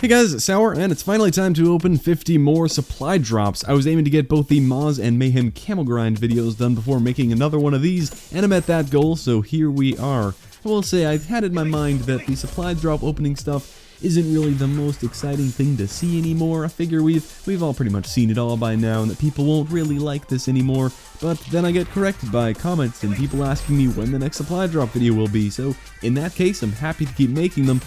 Hey guys, it's S0ur, and it's finally time to open 50 more supply drops. I was aiming to get both the Moz and Mayhem camel grind videos done before making another one of these, and I'm at that goal, so here we are. I will say, I've had in my mind that the supply drop opening stuff isn't really the most exciting thing to see anymore. I figure we've all pretty much seen it all by now, and that people won't really like this anymore. But then I get corrected by comments and people asking me when the next supply drop video will be, so in that case, I'm happy to keep making them.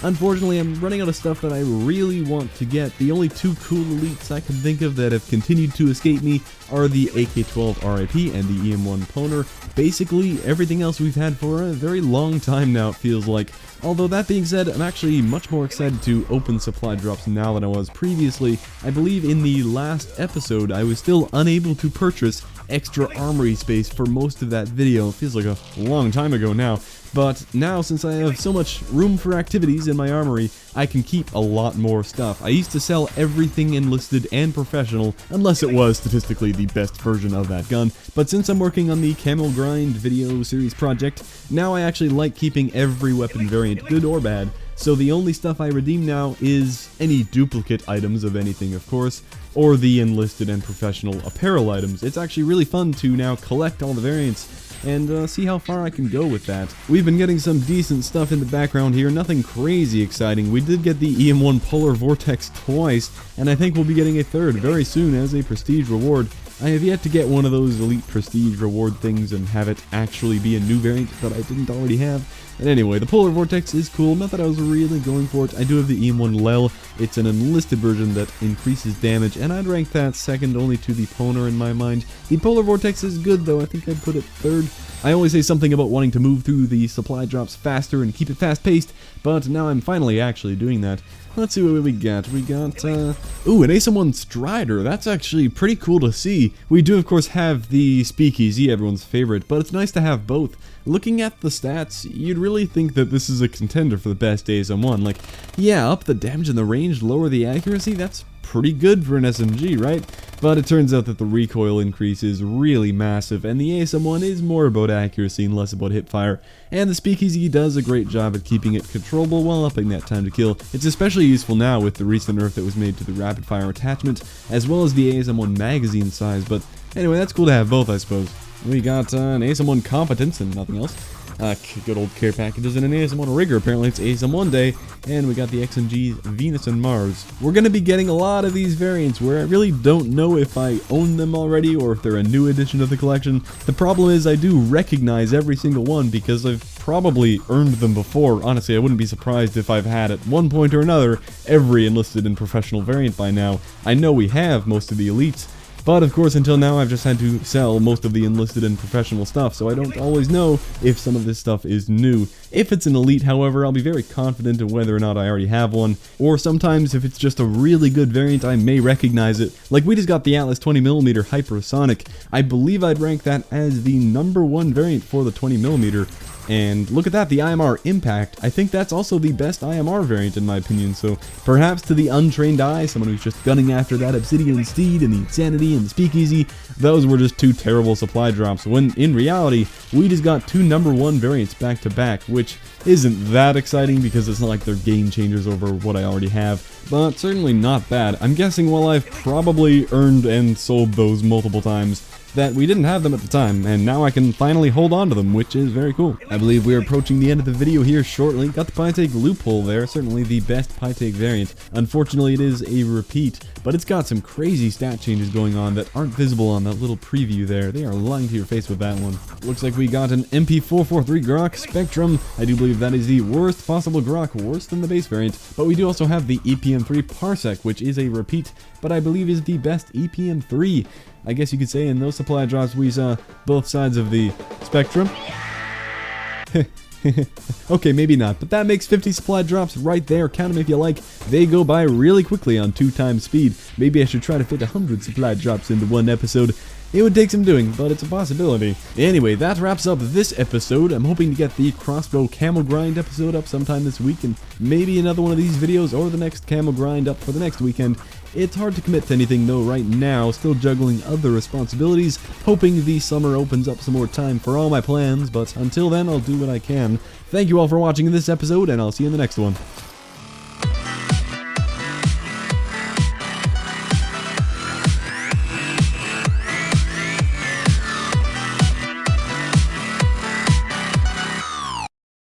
Unfortunately, I'm running out of stuff that I really want to get. The only two cool elites I can think of that have continued to escape me are the AK-12 RIP and the EM1 Poner. Basically, everything else we've had for a very long time now, it feels like. Although that being said, I'm actually much more excited to open supply drops now than I was previously. I believe in the last episode, I was still unable to purchase extra armory space for most of that video. It feels like a long time ago now. But now, since I have so much room for activities in my armory, I can keep a lot more stuff. I used to sell everything enlisted and professional, unless it was statistically the best version of that gun. But since I'm working on the Camel Grind video series project, now I actually like keeping every weapon variant, good or bad. So the only stuff I redeem now is any duplicate items of anything, of course, or the enlisted and professional apparel items. It's actually really fun to now collect all the variants and see how far I can go with that. We've been getting some decent stuff in the background here, nothing crazy exciting. We did get the EM1 Polar Vortex twice, and I think we'll be getting a third very soon as a prestige reward. I have yet to get one of those elite prestige reward things and have it actually be a new variant that I didn't already have. And anyway, the Polar Vortex is cool, not that I was really going for it. I do have the EM1 Lel. It's an enlisted version that increases damage, and I'd rank that second only to the Poner in my mind. The Polar Vortex is good though, I think I'd put it third. I always say something about wanting to move through the supply drops faster and keep it fast-paced, but now I'm finally actually doing that. Let's see what we got. We got, ooh, an ASM1 Strider. That's actually pretty cool to see. We do, of course, have the Speakeasy, everyone's favorite, but it's nice to have both. Looking at the stats, you'd really think that this is a contender for the best ASM1. Like, yeah, up the damage and the range, lower the accuracy, that's pretty good for an SMG, right? But it turns out that the recoil increase is really massive, and the ASM1 is more about accuracy and less about hipfire. And the Speakeasy does a great job at keeping it controllable while upping that time to kill. It's especially useful now with the recent nerf that was made to the rapid fire attachment, as well as the ASM1 magazine size. But anyway, that's cool to have both, I suppose. We got an ASM1 Competence and nothing else. Good old care packages and an ASM1 Rigger. Apparently it's ASM1 day, and we got the XMG's Venus and Mars. We're going to be getting a lot of these variants where I really don't know if I own them already or if they're a new addition to the collection. The problem is I do recognize every single one because I've probably earned them before. Honestly, I wouldn't be surprised if I've had at one point or another every enlisted and professional variant by now. I know we have most of the elites, but of course until now I've just had to sell most of the enlisted and professional stuff, so I don't always know if some of this stuff is new. If it's an elite, however, I'll be very confident in whether or not I already have one, or sometimes if it's just a really good variant I may recognize it. Like we just got the Atlas 20mm Hypersonic. I believe I'd rank that as the #1 variant for the 20mm. And look at that, the IMR Impact. I think that's also the best IMR variant in my opinion, so perhaps to the untrained eye, someone who's just gunning after that Obsidian Steed and the Insanity and the Speakeasy, those were just two terrible supply drops, when in reality, we just got two #1 variants back to back, which isn't that exciting because it's not like they're game changers over what I already have, but certainly not bad. I'm guessing while I've probably earned and sold those multiple times, that we didn't have them at the time, and now I can finally hold on to them, which is very cool. I believe we're approaching the end of the video here shortly. Got the Pytake loophole there, certainly the best Pytake variant. Unfortunately, it is a repeat, but it's got some crazy stat changes going on that aren't visible on that little preview there. They are lying to your face with that one. Looks like we got an MP443 Grok Spectrum. I do believe that is the worst possible Grok, worse than the base variant, but we do also have the EPM3 Parsec, which is a repeat, but I believe is the best EPM3. I guess you could say in those supply drops we saw both sides of the spectrum. Okay, maybe not, but that makes 50 supply drops right there. Count them if you like. They go by really quickly on 2x speed. Maybe I should try to fit 100 supply drops into one episode. It would take some doing, but it's a possibility. Anyway, that wraps up this episode. I'm hoping to get the crossbow camel grind episode up sometime this week, and maybe another one of these videos or the next camel grind up for the next weekend. It's hard to commit to anything though right now, still juggling other responsibilities, hoping the summer opens up some more time for all my plans, but until then I'll do what I can. Thank you all for watching this episode, and I'll see you in the next one.